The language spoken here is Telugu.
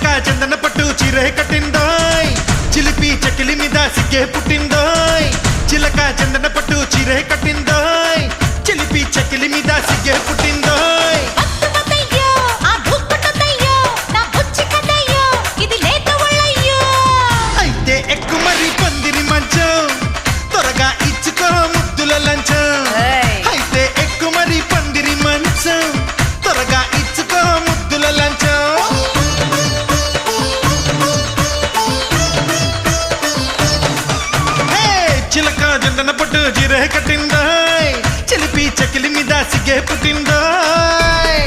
చిలక చందన పట్టు చీరే కట్టిందోయ్ చిలిపి చకిలి మీద సిగ్గే పుట్టిందోయ్ చిలక చందన పట్టు చీరే కట్టిందోయ్ చిలిపి చకిలి మీద సిగ్గే పుట్టిందోయ్ అయితే ఎక్కు మరి పందిరి మంచం త్వరగా ఇచ్చుకో ముద్దుల లంచం అయితే ఎక్కు మరి పందిరి మంచం త్వరగా ఇచ్చుకో ముద్దుల లంచం చిలక జందన పట్టు జీరే కట్టిందోయ్ చిలిపి చకిలి మీద సిగ్గే పుట్టిందోయ్